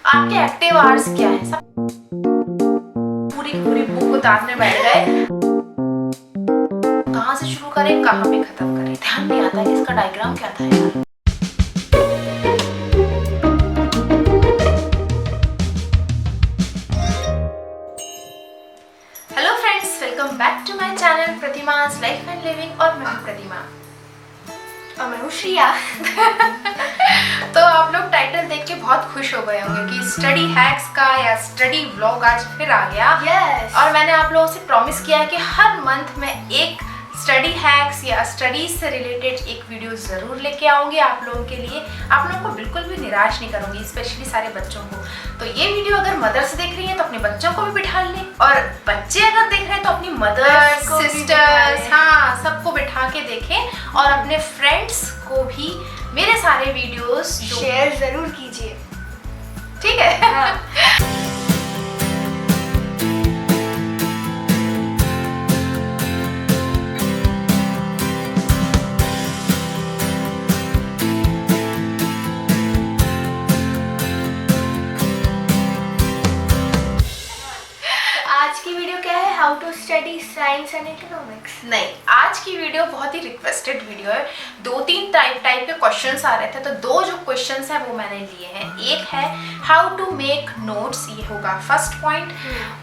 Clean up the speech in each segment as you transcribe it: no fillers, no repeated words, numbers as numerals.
आपके active hours क्या है? सब पूरी पूरी बुक उतारने बैठ गए, कहाँ से शुरू करें कहाँ पे खत्म करें, ध्यान नहीं आता कि इसका डायग्राम क्या था यार। Hello friends, welcome back to my channel Pratima's life and living. और मैं हूँ प्रतिमा और मैं हूँ श्रिया। तो आप लोग टाइटल देख के बहुत खुश हो गए होंगे कि स्टडी हैक्स का या स्टडी व्लॉग आज फिर आ गया। yes. और मैंने आप लोगों से प्रॉमिस किया है कि हर मंथ में एक स्टडी हैक्स या स्टडीज से रिलेटेड एक वीडियो ज़रूर लेके आऊँगी आप लोगों के लिए। आप लोगों को बिल्कुल भी निराश नहीं करूँगी, स्पेशली सारे बच्चों को। तो ये वीडियो अगर मदर्स देख रही हैं तो अपने बच्चों को भी बिठा लें, और बच्चे अगर देख रहे हैं तो अपनी मदर्स, सिस्टर्स, हाँ, सबको बिठा के देखें। और अपने फ्रेंड्स को भी मेरे सारे वीडियोस शेयर ज़रूर कीजिए, ठीक है? हाँ। How to study science and economics. नहीं, आज की वीडियो बहुत ही रिक्वेस्टेड वीडियो है। 2-3 टाइप के क्वेश्चंस आ रहे थे, तो 2 जो क्वेश्चंस हैं वो मैंने लिए हैं। एक है हाउ टू मेक नोट्स, ये होगा फर्स्ट पॉइंट।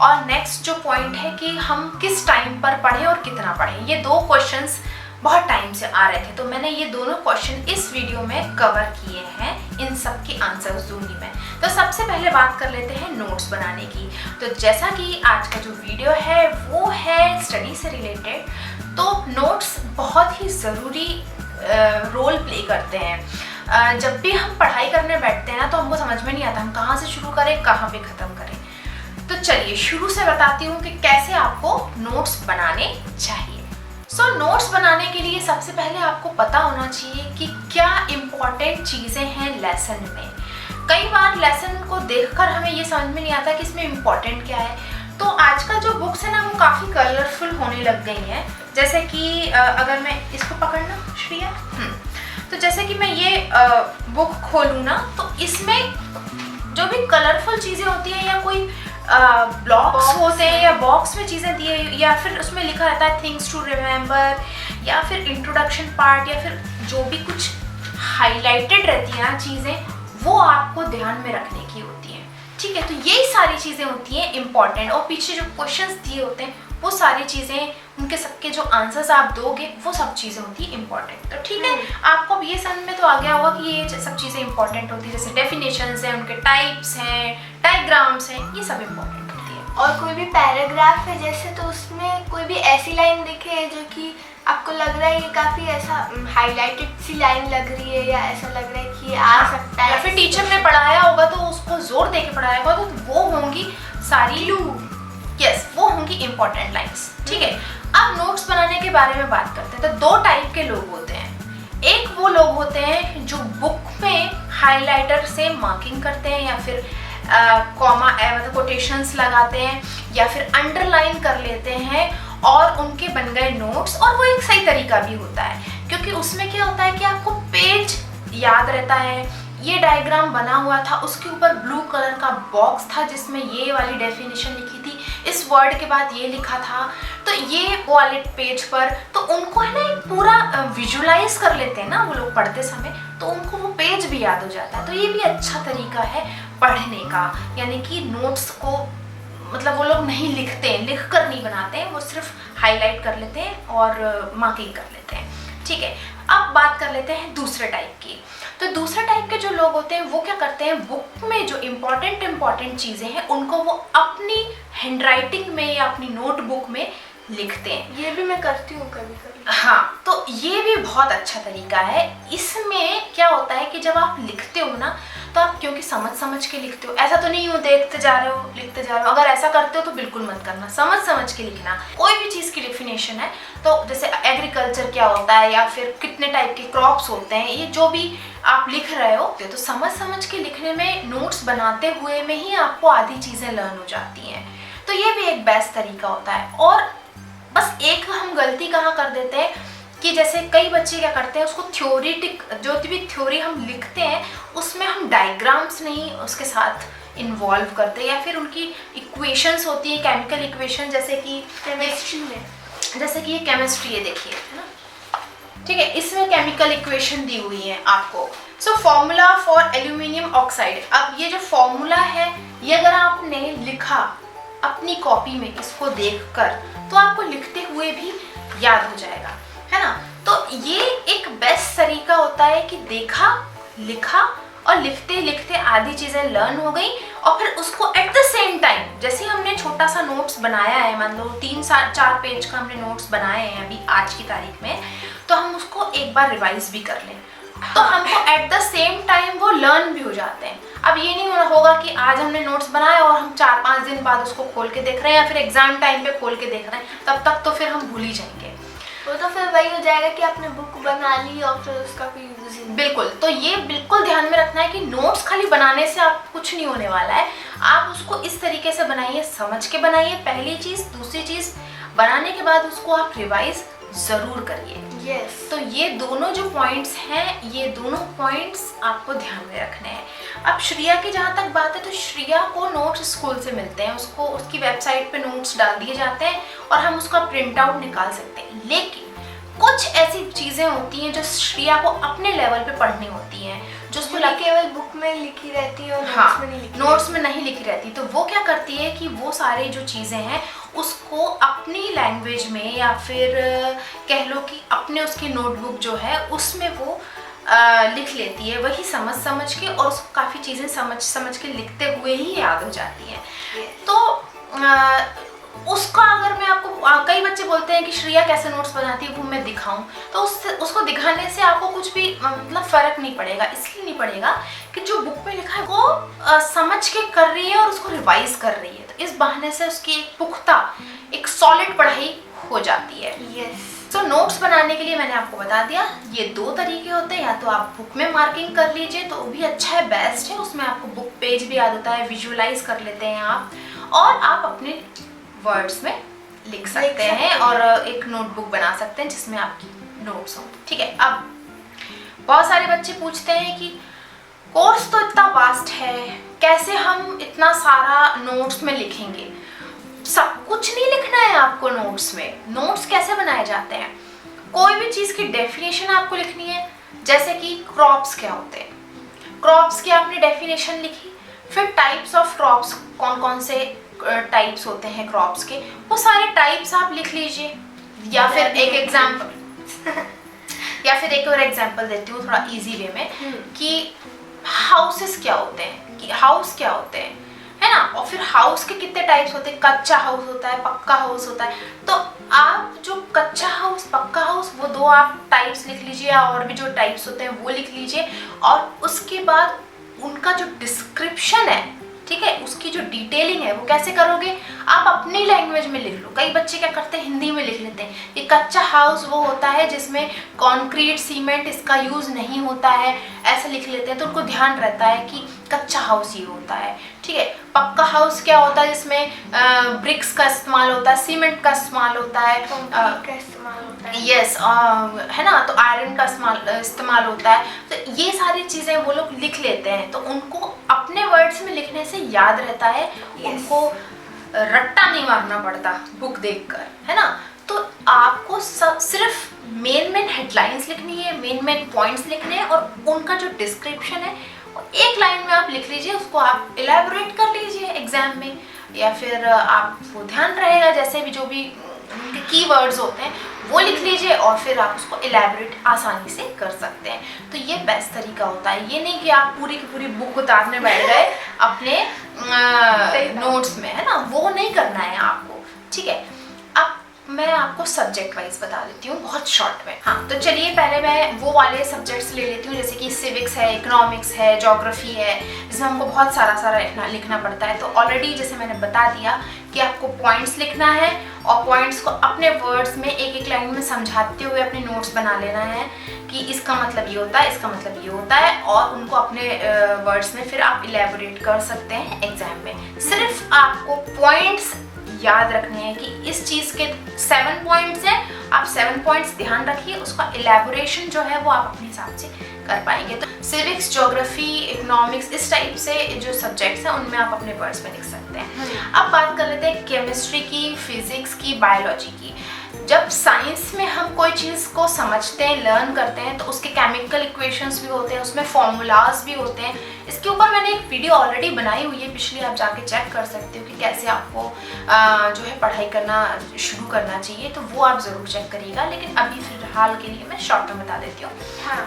और नेक्स्ट जो पॉइंट है कि हम किस टाइम पर पढ़ें और कितना पढ़ें। ये 2 क्वेश्चंस बहुत टाइम से आ रहे थे, तो मैंने ये दोनों क्वेश्चन इस वीडियो में कवर किए हैं। इन सब के आंसर्स दूंगी मैं। तो सबसे पहले बात कर लेते हैं नोट्स बनाने की। तो जैसा कि आज का जो वीडियो है वो है स्टडी से रिलेटेड, तो नोट्स बहुत ही ज़रूरी रोल प्ले करते हैं। जब भी हम पढ़ाई करने बैठते हैं ना, तो हमको समझ में नहीं आता हम कहाँ से शुरू करें कहाँ पे ख़त्म करें। तो चलिए शुरू से बताती हूँ कि कैसे आपको नोट्स बनाने चाहिए। नोट्स बनाने के लिए सबसे पहले आपको पता होना चाहिए कि क्या इम्पोर्टेंट चीज़ें हैं लेसन में। कई बार लेसन को देखकर हमें ये समझ में नहीं आता कि इसमें इम्पोर्टेंट क्या है। तो आजकल जो बुक्स है ना वो काफ़ी कलरफुल होने लग गई हैं। जैसे कि अगर मैं इसको पकड़ना श्रिया, तो जैसे कि मैं ये बुक खोलूँ ना, तो इसमें जो भी कलरफुल चीज़ें होती हैं या कोई ब्लॉक्स होते हैं या बॉक्स में चीज़ें दी है, या फिर उसमें लिखा रहता है थिंग्स टू रिमेंबर, या फिर इंट्रोडक्शन पार्ट, या फिर जो भी कुछ हाईलाइटेड रहती हैं चीज़ें, वो आपको ध्यान में रखने की होती हैं। ठीक है, तो यही सारी चीज़ें होती हैं इम्पॉर्टेंट। और पीछे जो क्वेश्चंस दिए होते हैं वो सारी चीज़ें, उनके सबके जो आंसर्स आप दोगे वो सब चीज़ें होती हैं इम्पॉर्टेंट। तो ठीक है, आपको अब ये समझ में तो आ गया होगा कि ये सब चीज़ें इंपॉर्टेंट होती है। जैसे डेफिनेशंस हैं, उनके टाइप्स हैं, डायग्राम्स हैं, ये सब इम्पॉर्टेंट होती है। और कोई भी पैराग्राफ है जैसे, तो उसमें कोई भी ऐसी लाइन दिखे जो कि आपको लग रहा है ये काफ़ी ऐसा हाईलाइटेड सी लाइन लग रही है, या ऐसा लग रहा है कि ये आ सकता है, या फिर टीचर ने पढ़ाया होगा तो उसको जोर दे के पढ़ाया होगा, तो वो होंगी सारी वो होंगी इम्पोर्टेंट लाइन्स। ठीक है, अब नोट्स बनाने के बारे में बात करते हैं। तो 2 टाइप के लोग होते हैं। एक वो लोग होते हैं जो बुक में हाइलाइटर से मार्किंग करते हैं, या फिर कॉमा मतलब कोटेशंस लगाते हैं, या फिर अंडरलाइन कर लेते हैं और उनके बन गए नोट्स। और वो एक सही तरीका भी होता है, क्योंकि उसमें क्या होता है कि आपको पेज याद रहता है। ये डायग्राम बना हुआ था, उसके ऊपर ब्लू कलर का बॉक्स था जिसमें ये वाली डेफिनेशन लिखी थी, इस वर्ड के बाद ये लिखा था, तो ये वाले पेज पर, तो उनको है ना एक पूरा विजुलाइज कर लेते हैं ना वो लोग पढ़ते समय, तो उनको वो पेज भी याद हो जाता है। तो ये भी अच्छा तरीका है पढ़ने का, यानी कि नोट्स को मतलब वो लोग नहीं लिखते हैं, लिख कर नहीं बनाते हैं, वो सिर्फ हाईलाइट कर लेते हैं और मार्किंग कर लेते हैं। ठीक है, अब बात कर लेते हैं दूसरे टाइप की। तो दूसरे टाइप के जो लोग होते हैं वो क्या करते हैं, बुक में जो इम्पॉर्टेंट चीज़ें हैं उनको वो अपनी हैंडराइटिंग में या अपनी नोटबुक में लिखते हैं। ये भी मैं करती हूँ कभी कभी। हाँ, तो ये भी बहुत अच्छा तरीका है। इसमें क्या होता है कि जब आप लिखते हो ना, तो आप क्योंकि समझ के लिखते हो, ऐसा तो नहीं हो देखते जा रहे हो लिखते जा रहे हो। अगर ऐसा करते हो तो बिल्कुल मत करना, समझ के लिखना। कोई भी चीज़ की डेफिनेशन है, तो जैसे एग्रीकल्चर क्या होता है, या फिर कितने टाइप के क्रॉप्स होते हैं, ये जो भी आप लिख रहे हो, तो समझ के लिखने में, नोट्स बनाते हुए में ही आपको आधी चीज़ें लर्न हो जाती हैं। तो ये भी एक बेस्ट तरीका होता है। और बस एक हम गलती कहाँ कर देते हैं कि जैसे कई बच्चे क्या करते हैं, उसको थ्योरीटिक जो भी थ्योरी हम लिखते हैं उसमें हम डायग्राम्स नहीं उसके साथ इन्वॉल्व करते हैं, या फिर उनकी इक्वेशंस होती है, केमिकल इक्वेशन, जैसे कि केमिस्ट्री में, जैसे कि ये केमिस्ट्री है, देखिए, है ना, ठीक है, इसमें केमिकल इक्वेशन दी हुई है आपको। So formula for aluminium oxide, अब ये जो फॉर्मूला है ये अगर आपने लिखा अपनी कॉपी में इसको देखकर, तो आपको लिखते हुए भी याद हो जाएगा, है ना। तो ये एक बेस्ट तरीका होता है कि देखा, लिखा और लिखते लिखते आधी चीज़ें लर्न हो गई, और फिर उसको एट द सेम टाइम, जैसे हमने छोटा सा नोट्स बनाया है, मान लो 3-4 पेज का हमने नोट्स बनाए हैं अभी आज की तारीख में, तो हम उसको एक बार रिवाइज भी कर लें, तो हमको एट द सेम टाइम वो लर्न भी हो जाते हैं। अब ये नहीं होगा कि आज हमने नोट्स बनाए और हम 4-5 दिन बाद उसको खोल के देख रहे हैं, या फिर एग्जाम टाइम पे खोल के देख रहे हैं, तब तक तो फिर हम भूल ही जाएंगे। वो तो फिर वही हो जाएगा कि आपने बुक बना ली और फिर उसका कोई यूज ही नहीं। बिल्कुल, तो ये बिल्कुल ध्यान में रखना है कि नोट्स खाली बनाने से आप कुछ नहीं होने वाला है, आप उसको इस तरीके से बनाइए, समझ के बनाइए, पहली चीज़। दूसरी चीज़, बनाने के बाद उसको आप रिवाइज ज़रूर करिए। यस, तो ये दोनों जो पॉइंट्स हैं, ये दोनों पॉइंट्स आपको ध्यान में रखने हैं। अब श्रिया की जहाँ तक बात है, तो श्रिया को नोट्स स्कूल से मिलते हैं, उसको उसकी वेबसाइट पे नोट्स डाल दिए जाते हैं और हम उसका प्रिंट आउट निकाल सकते हैं। लेकिन कुछ ऐसी चीज़ें होती हैं जो श्रिया को अपने लेवल पे पढ़नी होती हैं, जो उसको केवल बुक में लिखी रहती है और नोट्स में नहीं लिखी रहती। तो वो क्या करती है कि वो सारी जो चीज़ें हैं उसको अपनी लैंग्वेज में, या फिर कह लो कि अपने उसकी नोटबुक जो है उसमें वो लिख लेती है, वही समझ समझ के, और उसको काफ़ी चीज़ें समझ समझ के लिखते हुए ही याद हो जाती हैं। तो उसका अगर मैं आपको, कई बच्चे बोलते हैं कि श्रिया कैसे नोट्स बनाती है वो मैं दिखाऊं, तो उसको दिखाने से आपको कुछ भी मतलब फ़र्क नहीं पड़ेगा। इसलिए नहीं पड़ेगा कि जो बुक में लिखा है वो समझ के कर रही है और उसको रिवाइज कर रही है, तो इस बहाने से उसकी एक पुख्ता, एक सॉलिड पढ़ाई हो जाती है। यस। तो नोट्स बनाने के लिए मैंने आपको बता दिया, ये 2 तरीके होते हैं, या तो आप बुक में मार्किंग कर लीजिए तो भी अच्छा है, बेस्ट है, उसमें आपको बुक पेज भी याद होता है, विजुअलाइज कर लेते हैं आप, और आप अपने वर्ड्स में लिख सकते हैं और एक नोटबुक बना सकते हैं जिसमें आपकी नोट्स हों। ठीक है। अब बहुत सारे बच्चे पूछते हैं कि कोर्स तो इतना वास्ट है, कैसे हम इतना सारा नोट्स में लिखेंगे? सब कुछ नहीं लिखना है आपको नोट्स में। नोट्स कैसे बनाए जाते हैं? कोई भी चीज़ की डेफिनेशन आपको लिखनी है, जैसे कि क्रॉप्स क्या होते हैं, क्रॉप्स की आपने डेफिनेशन लिखी, फिर टाइप्स ऑफ क्रॉप्स, कौन कौन से टाइप्स होते हैं क्रॉप्स के, वो सारे टाइप्स आप लिख लीजिए। या फिर एक एग्जाम्पल या फिर एक और एग्जाम्पल देती हूँ थोड़ा इजी वे में, कि हाउसेस क्या होते हैं, कि हाउस क्या होते हैं, है ना, और फिर हाउस के कितने टाइप्स होते हैं, कच्चा हाउस होता है, पक्का हाउस होता है। तो आप जो कच्चा हाउस, पक्का हाउस, वो 2 आप टाइप्स लिख लीजिए, और भी जो टाइप्स होते हैं वो लिख लीजिए, और उसके बाद उनका जो डिस्क्रिप्शन है, ठीक है, उसकी जो डिटेलिंग है वो कैसे करोगे, आप अपनी लैंग्वेज में लिख लो। कई बच्चे क्या करते हैं, हिंदी में लिख लेते हैं। ये कच्चा हाउस वो होता है जिसमें कंक्रीट, सीमेंट इसका यूज़ नहीं होता है, ऐसे लिख लेते हैं, तो उनको ध्यान रहता है कि कच्चा हाउस ये होता है। ठीक है। पक्का हाउस क्या होता है, जिसमें ब्रिक्स का इस्तेमाल होता है, सीमेंट का इस्तेमाल होता है, यस, है ना, तो आयरन का इस्तेमाल होता है। तो ये सारी चीज़ें वो लोग लिख लेते हैं, तो उनको अपने वर्ड्स में लिखने से याद रहता है, उनको रट्टा नहीं मारना पड़ता बुक देखकर, है ना। तो आपको सिर्फ मेन हेडलाइंस लिखनी है, मेन पॉइंट्स लिखने हैं, और उनका जो डिस्क्रिप्शन है एक लाइन में आप लिख लीजिए, उसको आप इलेबोरेट कर लीजिए एग्जाम में, या फिर आपको ध्यान रहेगा जैसे भी जो भी उनके कीवर्ड्स होते हैं वो लिख लीजिए, और फिर आप उसको इलेबोरेट आसानी से कर सकते हैं। तो ये बेस्ट तरीका होता है। ये नहीं कि आप पूरी की पूरी बुक उतारने बैठ गए अपने नोट्स में, है ना, वो नहीं करना है आपको। ठीक है। अब मैं आपको सब्जेक्ट वाइज बता देती हूँ बहुत शॉर्ट में। हाँ, तो चलिए पहले मैं वो वाले सब्जेक्ट्स ले लेती हूँ, जैसे कि सिविक्स है, इकोनॉमिक्स है, ज्योग्राफी है, जिसमें हमको बहुत सारा लिखना पड़ता है। तो ऑलरेडी जैसे मैंने बता दिया कि आपको पॉइंट्स लिखना है, और पॉइंट्स को अपने वर्ड्स में एक लाइन में समझाते हुए अपने नोट्स बना लेना है, कि इसका मतलब ये होता है, इसका मतलब ये होता है, और उनको अपने वर्ड्स में फिर आप इलेबोरेट कर सकते हैं एग्जाम में। सिर्फ आपको पॉइंट्स याद रखने हैं कि इस चीज़ के 7 पॉइंट्स हैं, आप 7 पॉइंट्स ध्यान रखिए, उसका इलेबोरेशन जो है वो आप अपने हिसाब से कर पाएंगे। तो सिविक्स, ज्योग्राफी, इकोनॉमिक्स, इस टाइप से जो सब्जेक्ट्स हैं उनमें आप अपने वर्ड्स में लिख सकते हैं। अब बात कर लेते हैं केमिस्ट्री की, फिजिक्स की, बायोलॉजी की। जब साइंस में हम कोई चीज़ को समझते हैं, लर्न करते हैं, तो उसके केमिकल इक्वेशंस भी होते हैं, उसमें फॉर्मूलाज भी होते हैं। इसके ऊपर मैंने एक वीडियो ऑलरेडी बनाई हुई है पिछली, आप जाके चेक कर सकते हो कि कैसे आपको जो है पढ़ाई करना शुरू करना चाहिए, तो वो आप ज़रूर चेक करिएगा। लेकिन अभी फिलहाल के लिए मैं शॉर्ट में बता देती हूँ। हाँ,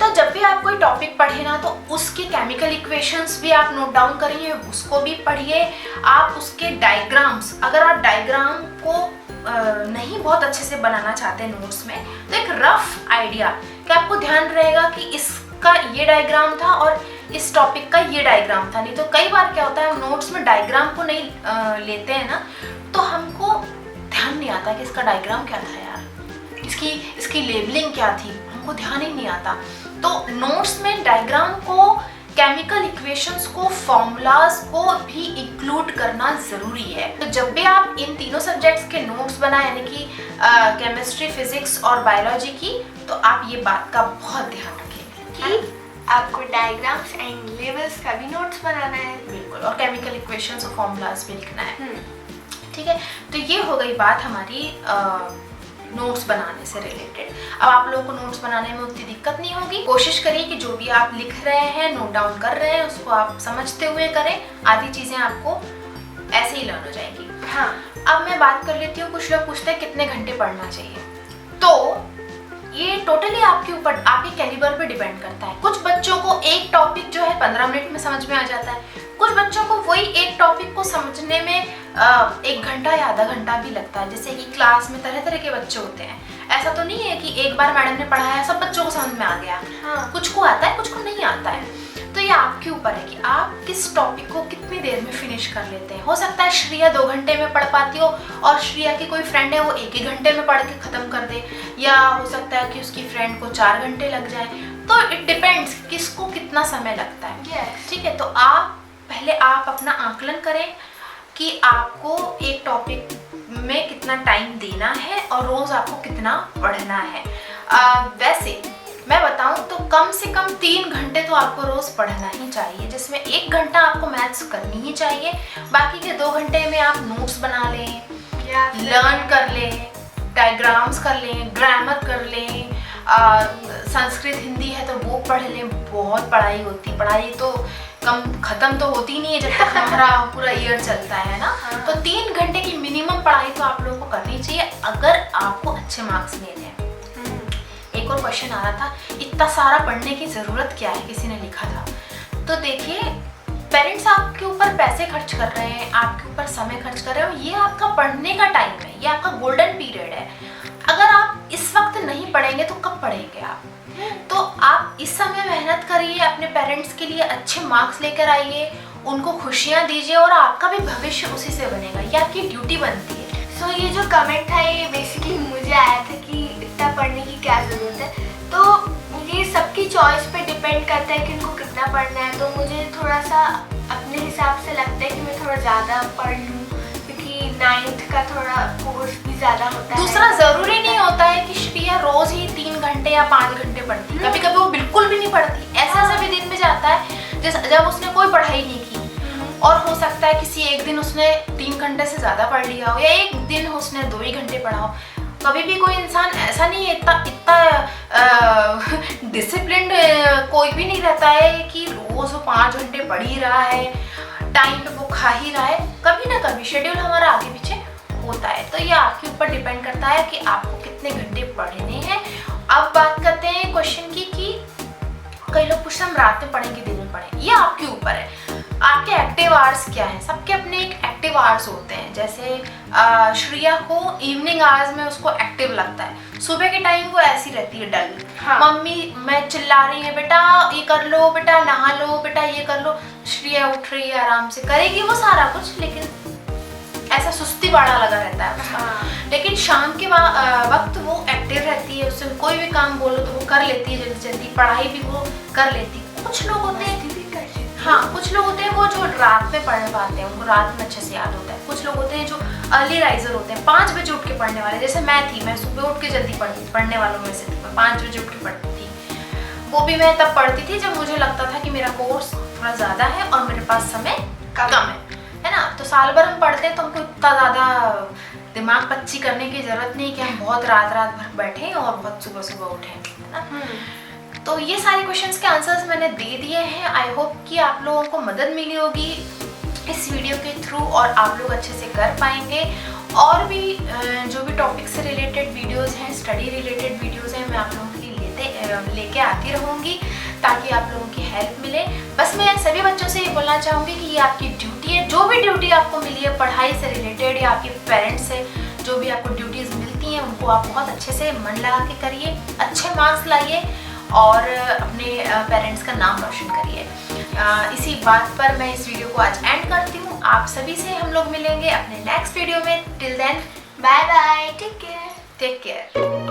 तो जब भी आप कोई टॉपिक पढ़े ना, तो उसके केमिकल इक्वेशंस भी आप नोट डाउन करिए, उसको भी पढ़िए। आप उसके डायग्राम्स, अगर आप डायग्राम को नहीं बहुत अच्छे से बनाना चाहते हैं नोट्स में, तो एक रफ आइडिया कि आपको ध्यान रहेगा कि इसका ये डायग्राम था और इस टॉपिक का ये डायग्राम था। नहीं तो कई बार क्या होता है, हम नोट्स में डायग्राम को नहीं लेते हैं ना, तो हमको ध्यान नहीं आता कि इसका डायग्राम क्या था यार, इसकी लेबलिंग क्या थी, हमको ध्यान ही नहीं आता। तो नोट्स में डायग्राम को, केमिकल इक्वेशंस को, फॉर्मूलाज को भी इंक्लूड करना ज़रूरी है। तो जब भी आप इन तीनों सब्जेक्ट्स के नोट्स बनाएं, यानी कि केमिस्ट्री, फिजिक्स और बायोलॉजी की, तो आप ये बात का बहुत ध्यान रखें कि आपको डायग्राम्स एंड लेबल्स का भी नोट्स बनाना है। बिल्कुल, और केमिकल इक्वेशंस और फॉर्मूलाज भी लिखना है। ठीक है, तो ये हो गई बात हमारी नोट्स बनाने से रिलेटेड। अब आप लोगों को नोट्स बनाने में उतनी दिक्कत नहीं होगी। कोशिश करिए कि जो भी आप लिख रहे हैं, नोट डाउन कर रहे हैं, उसको आप समझते हुए करें। आधी चीज़ें आपको ऐसे ही लर्न हो जाएगी। हाँ, अब मैं बात कर लेती हूँ, कुछ लोग पूछते हैं कितने घंटे पढ़ना चाहिए। तो ये टोटली आपके ऊपर, आपके कैलिबर पे डिपेंड करता है। कुछ बच्चों को एक टॉपिक जो है 15 मिनट में समझ में आ जाता है, कुछ बच्चों को वही एक टॉपिक को समझने में 1 घंटा या आधा घंटा भी लगता है। जैसे कि क्लास में तरह तरह के बच्चे होते हैं, ऐसा तो नहीं है कि एक बार मैडम ने पढ़ाया सब बच्चों को समझ में आ गया। हाँ, कुछ को आता है, कुछ को नहीं आता है। तो ये आपके ऊपर है कि आप किस टॉपिक को कितनी देर में फिनिश कर लेते हैं। हो सकता है श्रिया 2 घंटे में पढ़ पाती हो और श्रिया की कोई फ्रेंड है वो 1 घंटे में पढ़ के ख़त्म कर दे, या हो सकता है कि उसकी फ्रेंड को 4 घंटे लग जाए। तो इट डिपेंड्स किसको कितना समय लगता है। ठीक है, तो आप पहले आप अपना आकलन करें कि आपको एक टॉपिक में कितना टाइम देना है और रोज़ आपको कितना पढ़ना है। वैसे मैं बताऊं तो कम से कम 3 घंटे तो आपको रोज़ पढ़ना ही चाहिए, जिसमें 1 घंटा आपको मैथ्स करनी ही चाहिए। बाकी के 2 घंटे में आप नोट्स बना लें, लर्न कर लें, डायग्राम्स कर लें, ग्रामर कर लें, संस्कृत हिंदी है तो वो पढ़ लें। बहुत पढ़ाई होती, पढ़ाई तो ख़त्म तो होती नहीं है जब तक हमारा पूरा ईयर चलता है ना। तो 3 घंटे की मिनिमम पढ़ाई तो आप लोगों को करनी चाहिए अगर आपको अच्छे मार्क्स लेने हैं। एक और क्वेश्चन आ रहा था, इतना सारा पढ़ने की ज़रूरत क्या है, किसी ने लिखा था। तो देखिए, पेरेंट्स आपके ऊपर पैसे खर्च कर रहे हैं, आपके ऊपर समय खर्च कर रहे हो, ये आपका पढ़ने का टाइम है, ये आपका गोल्डन पीरियड है। अगर आप इस वक्त नहीं पढ़ेंगे तो कब पढ़ेंगे आप? तो आप इस समय मेहनत करिए, अपने पेरेंट्स के लिए अच्छे मार्क्स लेकर आइए, उनको खुशियाँ दीजिए और आपका भी भविष्य उसी से बनेगा। ये आपकी ड्यूटी बनती है। सो ये जो कमेंट था ये बेसिकली मुझे आया था कि इतना पढ़ने की क्या ज़रूरत है। तो ये सबकी चॉइस पे डिपेंड करता है कि उनको कितना पढ़ना है। तो मुझे थोड़ा सा अपने हिसाब से लगता है कि मैं थोड़ा ज़्यादा पढ़ लूँ, क्योंकि 9th का थोड़ा कोर्स भी ज़्यादा होता है। दूसरा ज़रूरी नहीं होता है कि श्रिया रोज़ ही 3 घंटे या 5 घंटे पढ़ती, कभी कभी वो बिल्कुल भी नहीं पढ़ती। ऐसा भी दिन में जाता है जब उसने कोई पढ़ाई नहीं की, और हो सकता है किसी एक दिन उसने 3 घंटे से ज़्यादा पढ़ लिया हो, या एक दिन उसने 2 ही घंटे पढ़ा हो। कभी भी कोई इंसान ऐसा नहीं है, इतना डिसिप्लिन्ड कोई भी नहीं रहता है कि रोज़ वो 5 घंटे पढ़ ही रहा है, टाइम पे वो खा ही रहा है। कभी ना कभी शेड्यूल हमारा आगे पीछे होता है। तो ये आपके ऊपर डिपेंड करता है कि आपको कितने घंटे पढ़ने हैं। अब बात करते हैं क्वेश्चन की कि कई लोग पूछते हैं हम रात में पढ़ें कि दिन में पढ़ें। ये आपके ऊपर है, आपके एक्टिव आवर्स क्या हैं। सबके अपने एक एक्टिव आवर्स होते हैं। जैसे श्रिया को इवनिंग आवर्स में उसको एक्टिव लगता है, सुबह के टाइम वो ऐसी रहती है डल। हाँ। मम्मी मैं चिल्ला रही है, बेटा ये कर लो, बेटा नहा लो, बेटा ये कर लो। श्रिया उठ रही है, आराम से करेगी वो सारा कुछ, लेकिन ऐसा सुस्ती बाड़ा लगा रहता है उसका। हाँ। लेकिन शाम के वक्त वो एक्टिव रहती है, उससे कोई भी काम बोलो तो वो कर लेती है जल्दी जल्दी, पढ़ाई भी वो कर लेती है। कुछ लोग होते हैं, हाँ कुछ लोग होते हैं वो जो रात में पढ़ पाते हैं, उनको रात में अच्छे से याद होता है। कुछ लोग होते हैं जो अर्ली राइजर होते हैं, 5 बजे उठ के पढ़ने वाले, जैसे मैं थी, मैं सुबह उठ के जल्दी पढ़ती, पढ़ने वालों में से थी, मैं 5 बजे उठ के पढ़ती थी। वो भी मैं तब पढ़ती थी जब मुझे लगता था कि मेरा कोर्स थोड़ा ज़्यादा है और मेरे पास समय कम है ना। तो साल भर हम पढ़ते हैं तो हमको इतना ज़्यादा दिमाग पच्ची करने की ज़रूरत नहीं कि हम बहुत रात भर बैठें और बहुत सुबह सुबह उठें, है ना। तो ये सारे क्वेश्चंस के आंसर्स मैंने दे दिए हैं। आई होप कि आप लोगों को मदद मिली होगी इस वीडियो के थ्रू और आप लोग अच्छे से कर पाएंगे। और भी जो भी टॉपिक से रिलेटेड वीडियोस हैं, स्टडी रिलेटेड वीडियोस हैं, मैं आप लोगों के लिए लेके आती रहूँगी ताकि आप लोगों की हेल्प मिले। बस मैं सभी बच्चों से ये बोलना चाहूँगी कि ये आपकी ड्यूटी है, जो भी ड्यूटी आपको मिली है पढ़ाई से रिलेटेड या आपके पेरेंट्स से जो भी आपको ड्यूटीज़ मिलती हैं उनको आप बहुत अच्छे से मन लगा के करिए, अच्छे मार्क्स लाइए और अपने पेरेंट्स का नाम रोशन करिए। इसी बात पर मैं इस वीडियो को आज एंड करती हूँ। आप सभी से हम लोग मिलेंगे अपने नेक्स्ट वीडियो में। Till then, bye bye, take care. Take care.